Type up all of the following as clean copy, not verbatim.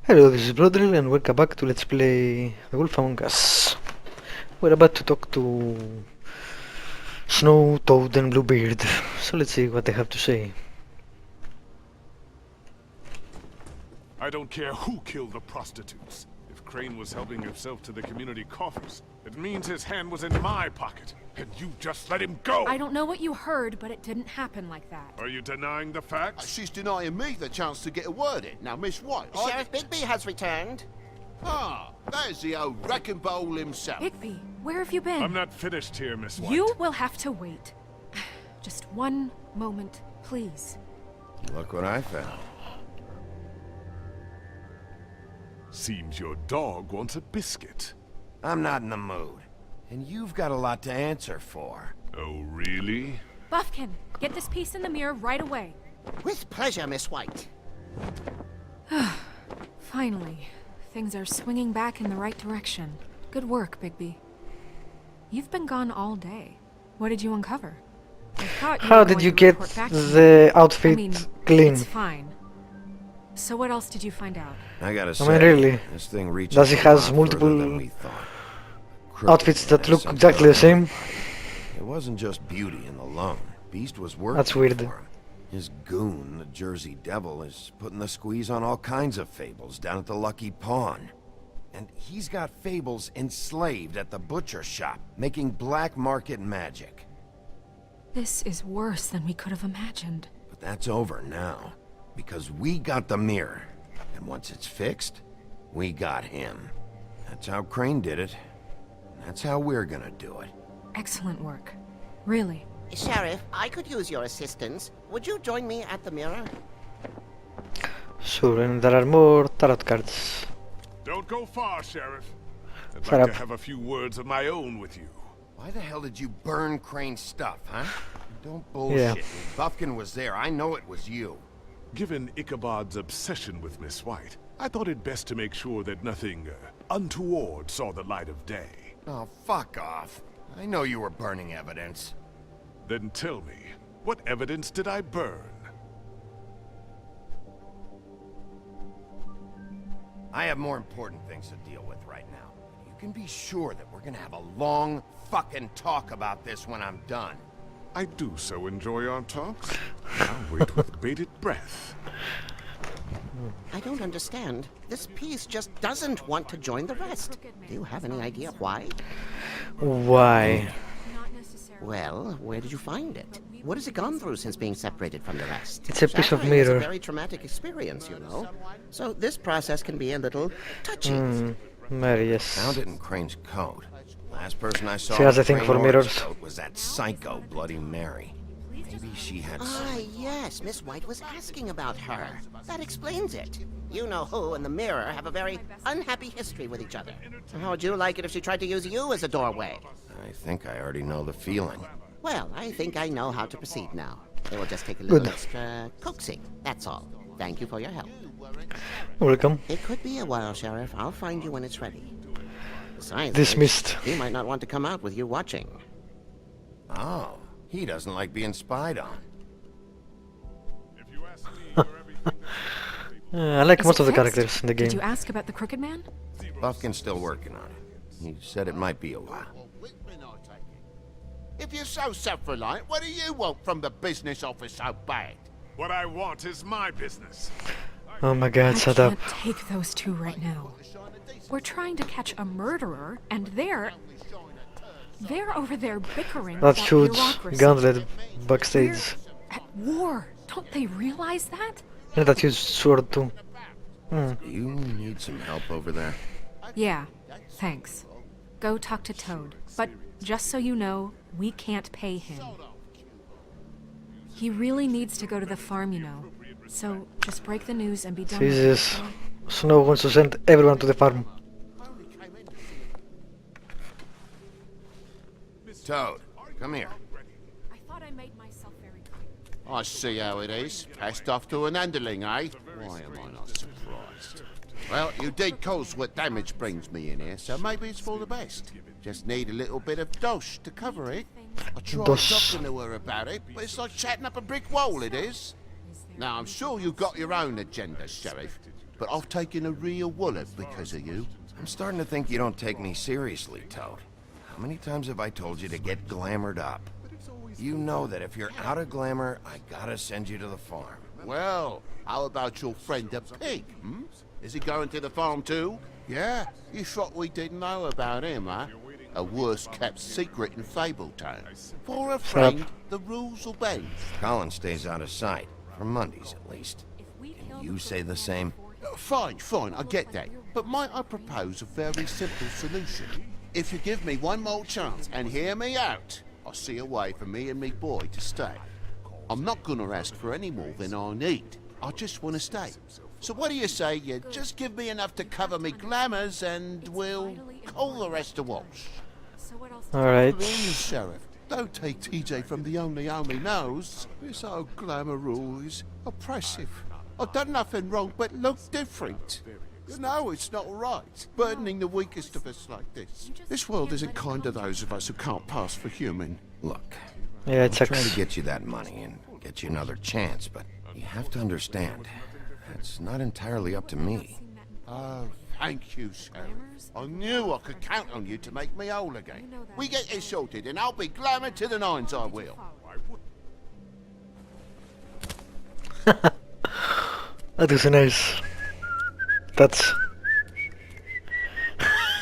Hello, this is Brodrill and welcome back to Let's Play The Wolf Among Us. We're about to talk to Snow, Toad and Bluebeard, so let's see what they have to say. I don't care who killed the prostitutes. If Crane was helping himself to the community coffers, it means his hand was in my pocket. And you just let him go! I don't know what you heard, but it didn't happen like that. Are you denying the facts? She's denying me the chance to get a word in. Now, Miss White... Sheriff Bigby has returned. Ah, there's the old wrecking bowl himself. Bigby, where have you been? I'm not finished here, Miss White. You will have to wait. Just one moment, please. Look what I found. Seems your dog wants a biscuit. I'm not in the mood. And you've got a lot to answer for. Oh, really? Buffkin, get this piece in the mirror right away. With pleasure, Miss White. Finally, things are swinging back in the right direction. Good work, Bigby. You've been gone all day. What did you uncover? I thought How were did going you to get report back to me. the outfit I mean, clean? It's fine. So what else did you find out? I gotta I say, mean, really? this thing reaches Does it a has lot multiple further than we thought. Crooked outfits that has look some exactly the sort of- same? It wasn't just beauty in the alone. Beast was working That's weird. for him. His goon, the Jersey Devil, is putting the squeeze on all kinds of Fables down at the Lucky Pawn. And he's got Fables enslaved at the butcher shop, making black market magic. This is worse than we could have imagined. But that's over now, because we got the mirror. And once it's fixed, we got him. That's how Crane did it. And that's how we're gonna do it. Excellent work. Really. Sheriff, I could use your assistance. Would you join me at the mirror? Sure, and there are more tarot cards. Don't go far, Sheriff. I'd Shut like up. to have a few words of my own with you. Why the hell did you burn Crane's stuff, huh? Don't bullshit me. Buffkin was there. I know it was you. Given Ichabod's obsession with Miss White, I thought it best to make sure that nothing untoward saw the light of day. Oh, fuck off. I know you were burning evidence. Then tell me, what evidence did I burn? I have more important things to deal with right now. You can be sure that we're gonna have a long fucking talk about this when I'm done. I do so enjoy our talks. I'll wait with bated breath. I don't understand. This piece just doesn't want to join the rest. Do you have any idea why? Why? Not necessarily. Well, where did you find it? What has it gone through since being separated from the rest? It's a piece of Separating is mirror. a very traumatic experience, you know. So this process can be a little touchy. Mary, yes. Found it in Crane's coat. Last person I saw She has a with thing Crane for Orange mirrors. coat was that psycho Bloody Mary. Maybe she had Ah, yes, Miss White was asking about her. That explains it. You know who and the mirror have a very unhappy history with each other. How would you like it if she tried to use you as a doorway? I think I already know the feeling. Well, I think I know how to proceed now. It will just take a little Good. extra coaxing, that's all. Thank you for your help. Welcome. It could be a while, Sheriff. I'll find you when it's ready. Besides, Dismissed. he might not want to come out with you watching. Oh, he doesn't like being spied on. If you ask me, you're everything. I like Is most it of the fixed? characters in the Did you game. ask about the Crooked Man? Buffkin's still working on it. He said it might be a while. If you're so self-reliant, what do you want from the business office so bad? What I want is my business. Oh my god, I shut up. can't take those two right now. We're trying to catch a murderer, and they're over there bickering That about huge bureaucracy. gauntlet backstage. We're at war. Don't they realize that? And that huge sword too. Do you need some help over there? Yeah, thanks. Go talk to Toad. But just so you know, we can't pay him. He really needs to go to the farm, you know. So just break the news and be done with it. Jesus. Snow wants to send everyone to the farm. Toad, come here. I thought I made myself very clear. I see how it is. Passed off to an underling, eh? Why am I not surprised? Well, you did cause what damage brings me in here, so maybe it's for the best. Just need a little bit of dosh to cover it. I tried Dosh. talking to her about it, but it's like chatting up a brick wall, it is. Now, I'm sure you've got your own agenda, Sheriff. but I've taken a real wallop because of you. I'm starting to think you don't take me seriously, Toad. How many times have I told you to get glamored up? You know that if you're out of glamour, I gotta send you to the farm. Well, how about your friend the pig, hmm? Is he going to the farm too? Yeah? You thought we didn't know about him, huh? A worse-kept secret in Fabletown. For a friend, the rules will bend. Colin stays out of sight, for Mondays at least. Can you say the same? Fine, I get that. But might I propose a very simple solution? If you give me one more chance and hear me out, I'll see a way for me and me boy to stay. I'm not gonna ask for any more than I need. I just want to stay. So what do you say you just give me enough to cover me glamours and we'll call the rest a wash? Alright. Please, Sheriff, don't take TJ from the only knows. This old glamour rule is oppressive. I've done nothing wrong but look different. No, it's not right, burdening the weakest of us like this. This world isn't kind to those of us who can't pass for human. Look, Yeah, it I'm trying sucks. to get you that money and get you another chance, but you have to understand, it's not entirely up to me. Oh, thank you, Sheriff. I knew I could count on you to make me whole again. We get this sorted and I'll be glamour to the nines, I will. That was nice. That's...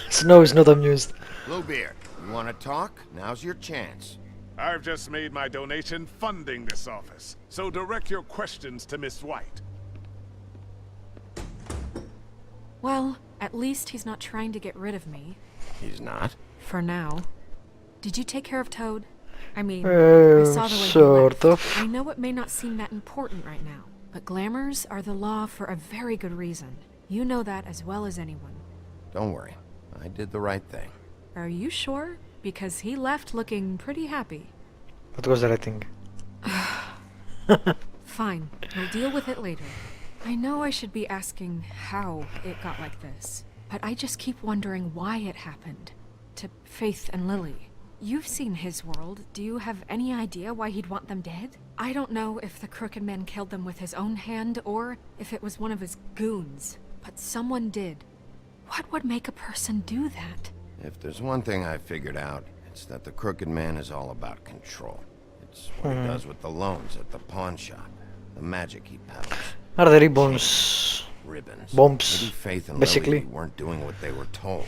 Snow is not amused. Bluebeard, you want to talk? Now's your chance. I've just made my donation funding this office, so direct your questions to Miss White. Well, at least he's not trying to get rid of me. He's not? For now. Did you take care of Toad? I mean, I saw the way he Sort left. of. I know it may not seem that important right now, but glamours are the law for a very good reason. You know that as well as anyone. Don't worry, I did the right thing. Are you sure? Because he left looking pretty happy. What was the rating? Fine, we'll deal with it later. I know I should be asking how it got like this, but I just keep wondering why it happened. To Faith and Lily. You've seen his world. Do you have any idea why he'd want them dead? I don't know if the Crooked Man killed them with his own hand or if it was one of his goons, but someone did. What would make a person do that? If there's one thing I figured out, it's that the Crooked Man is all about control. It's what he does with the loans at the pawn shop, the magic he peddles. Are the ribbons? Ribbons. Bombs, Maybe Faith and basically. Lily weren't doing what they were told.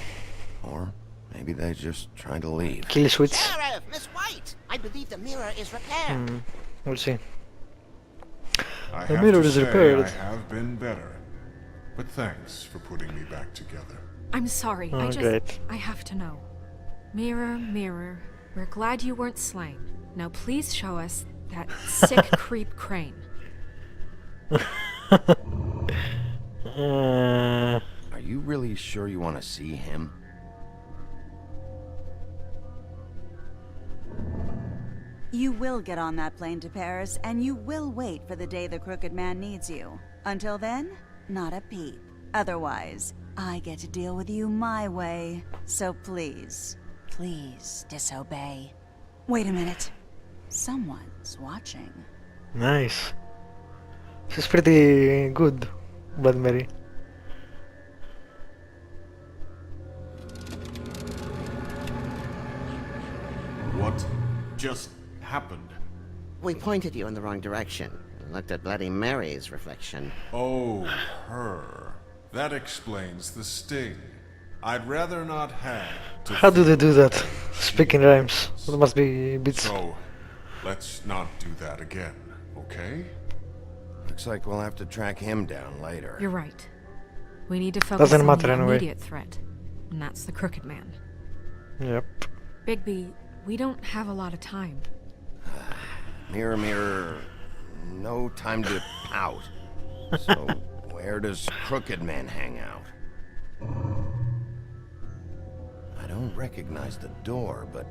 Or maybe they just tried to leave. Kill switch? Sheriff, Miss White! I believe the mirror is repaired. We'll see. I The have mirror to is say repaired. I have been better. But thanks for putting me back together. I'm sorry, Oh, I great. have to know. Mirror, mirror, we're glad you weren't slain. Now please show us that sick creep Crane. Are you really sure you want to see him? You will get on that plane to Paris, and you will wait for the day the Crooked Man needs you. Until then, not a peep. Otherwise, I get to deal with you my way. So please, please disobey. Wait a minute. Someone's watching. Nice. She's pretty good, Blood Mary. What just happened? We pointed you in the wrong direction. And looked at Bloody Mary's reflection. Oh, her. That explains the sting. I'd rather not have to... How do they do that? Speaking rhymes. That must be bits. So, let's not do that again, okay? Looks like we'll have to track him down later. You're right. We need to focus Doesn't on matter the anyway. immediate threat, and that's the Crooked Man. Yep. Bigby, we don't have a lot of time. Mirror, mirror, no time to pout. So, where does Crooked Man hang out? I don't recognize the door, but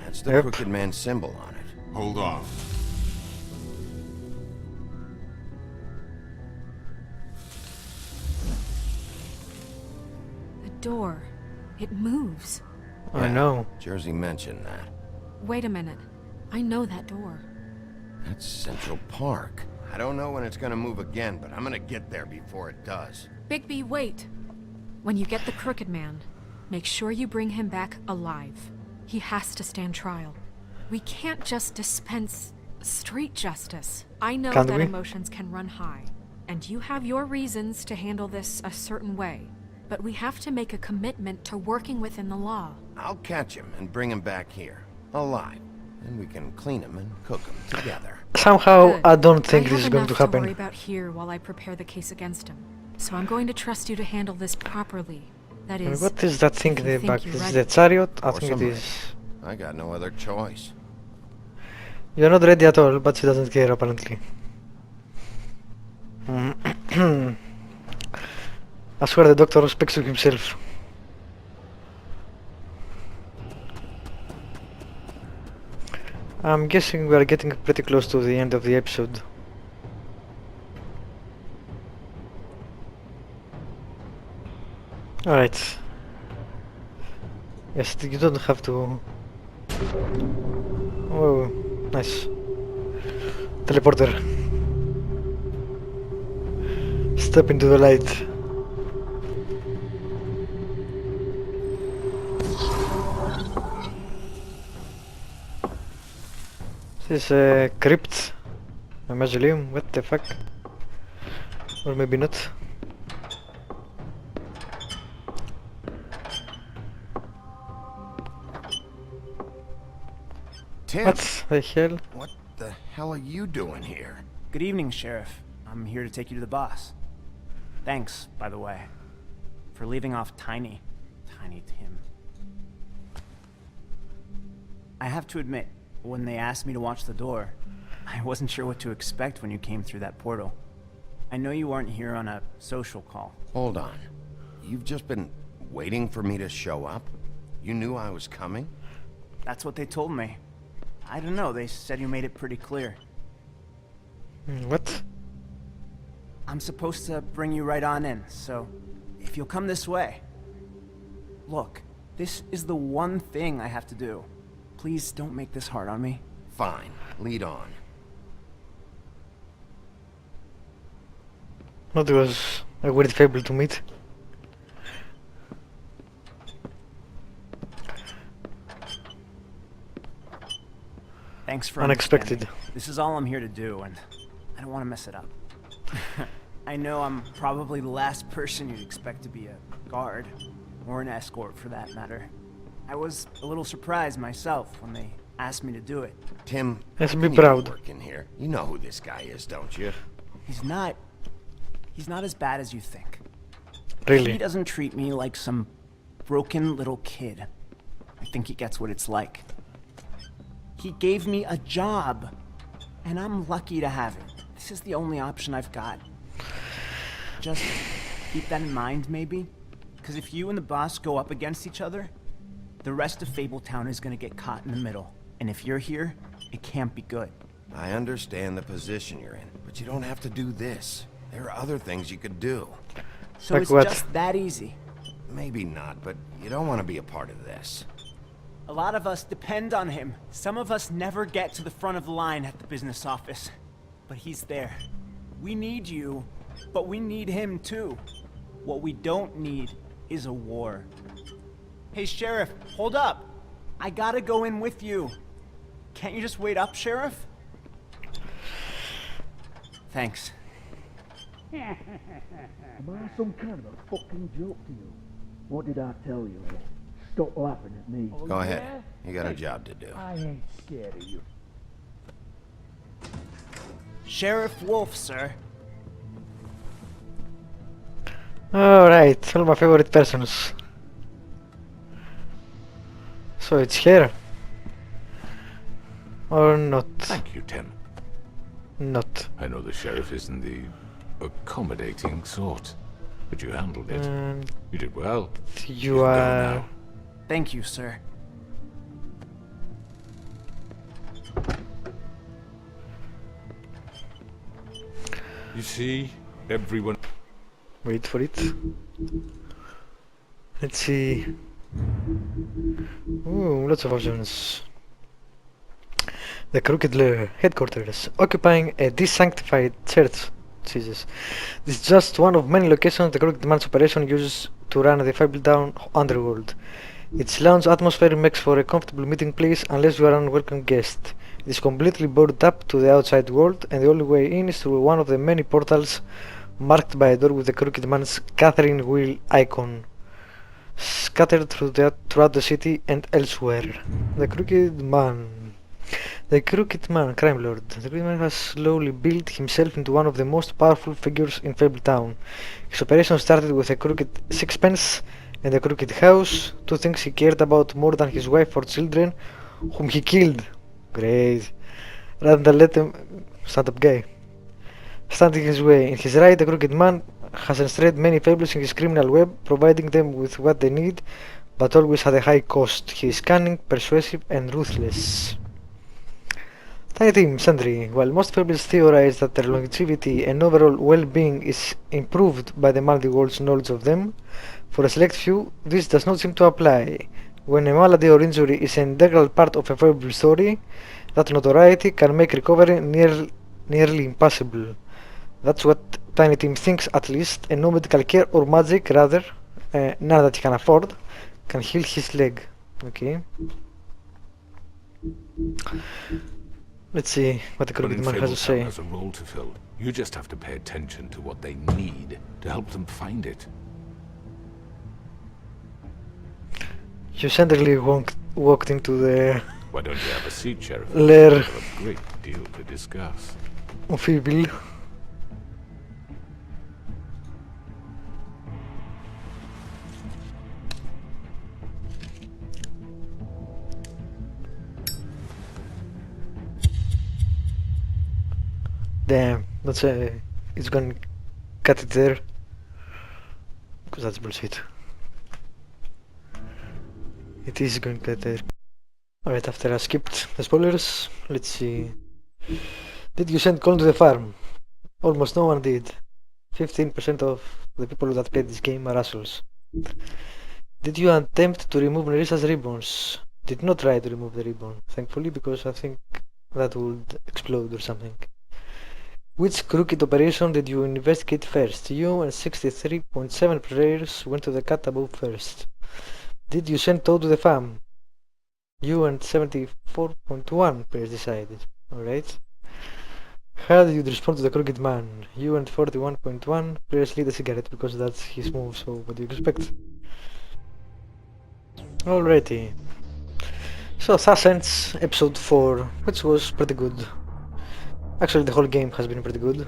that's the Yep. Crooked Man symbol on it. Hold on. The door. It moves. I know. Jersey mentioned that. Wait a minute. I know that door. That's Central Park. I don't know when it's gonna move again, but I'm gonna get there before it does. Bigby, wait! When you get the Crooked Man, make sure you bring him back alive. He has to stand trial. We can't just dispense street justice. I know Can't that we? emotions can run high, and you have your reasons to handle this a certain way. But we have to make a commitment to working within the law. I'll catch him and bring him back here, alive. And we can clean him and cook him together. Somehow, Good. I don't think I this is have going to enough worry happen. about here while I prepare the case against him. So I'm going to trust you to handle this properly. That is, What is that thing if in you the think back? you're Is ready. it the chariot? I Or think it some is. I got no other choice. You're not ready at all, but she doesn't care apparently. I swear the doctor speaks to himself. I'm guessing we are getting pretty close to the end of the episode. Alright. Yes, you don't have to... Oh, nice. Teleporter. Step into the light. This is a crypt. A mausoleum, what the fuck? Or maybe not. Tim, What the hell? what the hell are you doing here? Good evening, Sheriff. I'm here to take you to the boss. Thanks, by the way, for leaving off Tiny Tim. I have to admit, when they asked me to watch the door, I wasn't sure what to expect when you came through that portal. I know you weren't here on a social call. Hold on. You've just been waiting for me to show up? You knew I was coming? That's what they told me. I don't know, they said you made it pretty clear. What? I'm supposed to bring you right on in, so if you'll come this way. Look, this is the one thing I have to do. Please don't make this hard on me. Fine. Lead on. That was a weird fable to meet. Thanks for Unexpected. understanding. This is all I'm here to do, and I don't want to mess it up. I know I'm probably the last person you'd expect to be a guard, or an escort for that matter. I was a little surprised myself when they asked me to do it. Tim, Let's how be can you proud. working here. You know who this guy is, don't you? He's not as bad as you think. Really? He doesn't treat me like some broken little kid. I think he gets what it's like. He gave me a job, and I'm lucky to have it. This is the only option I've got. Just keep that in mind, maybe? Because if you and the boss go up against each other, the rest of Fabletown is gonna get caught in the middle. And if you're here, it can't be good. I understand the position you're in, but you don't have to do this. There are other things you could do. So Like it's what? just that easy. Maybe not, but you don't want to be a part of this. A lot of us depend on him. Some of us never get to the front of the line at the business office. But he's there. We need you, but we need him too. What we don't need is a war. Hey, Sheriff, hold up. I gotta go in with you. Can't you just wait up, Sheriff? Thanks. Am I some kind of a fucking joke to you? What did I tell you? Stop laughing at me. Go ahead. You got a job to do. I ain't scared of you. Sheriff Wolf, sir. Alright, all my favorite persons. So it's here. Or not. Thank you, Tim. Not. I know the sheriff isn't the accommodating sort, but you handled it. You did well. You can go are... now. Thank you, sir. You see, everyone... Wait for it. Let's see. Ooh, lots of options. The Crooked Lair headquarters, occupying a desanctified church. Jesus. This is just one of many locations the Crooked Man's operation uses to run the Fabletown underworld. Its lounge atmosphere makes for a comfortable meeting place unless you are an unwelcome guest. It is completely boarded up to the outside world, and the only way in is through one of the many portals marked by a door with the Crooked Man's Catherine wheel icon, scattered throughout the city and elsewhere. The Crooked Man. The Crooked Man, crime lord. The Crooked Man has slowly built himself into one of the most powerful figures in Fabletown. His operation started with a crooked sixpence and a crooked house, two things he cared about more than his wife or children, whom he killed. Great. Rather than let them stand up guy. Standing his way. In his right, the Crooked Man has ensnared many fables in his criminal web, providing them with what they need, but always at a high cost. He is cunning, persuasive, and ruthless. Tiny Tim Sentry. While most fables theorize that their longevity and overall well-being is improved by the multi-world's knowledge of them, for a select few, this does not seem to apply. When a malady or injury is an integral part of a fable story, that notoriety can make recovery nearly impossible. That's what Tiny Tim thinks, at least, and no medical care or magic, rather, none that he can afford, can heal his leg. Okay. Let's see what the Crooked Man has to say. Has a role to fill. You just have to pay attention to what they need to help them find it. You suddenly walked into the Why don't you have a seat, Sheriff? lair We've got a great deal to discuss. of Fable. Damn, that's it's gonna cut it there, because that's bullshit. It is going to cut there. Alright, after I skipped the spoilers, let's see. Did you send Colin to the farm? Almost no one did. 15% of the people that played this game are assholes. Did you attempt to remove Nerissa's ribbons? Did not try to remove the ribbon, thankfully, because I think that would explode or something. Which crooked operation did you investigate first? You and 63.7 players went to the cat above first. Did you send Toad to the farm? You and 74.1 players decided. Alright. How did you respond to the Crooked Man? You and 41.1 players lit a cigarette because that's his move, so what do you expect? Alrighty. So thus ends episode 4, which was pretty good. Actually, the whole game has been pretty good,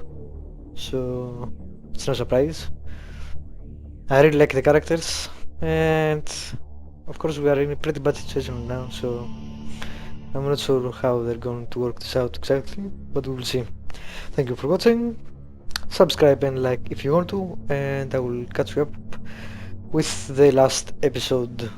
so it's no surprise. I really like the characters, and of course we are in a pretty bad situation now, so I'm not sure how they're going to work this out exactly, but we will see. Thank you for watching, subscribe and like if you want to, and I will catch you up with the last episode.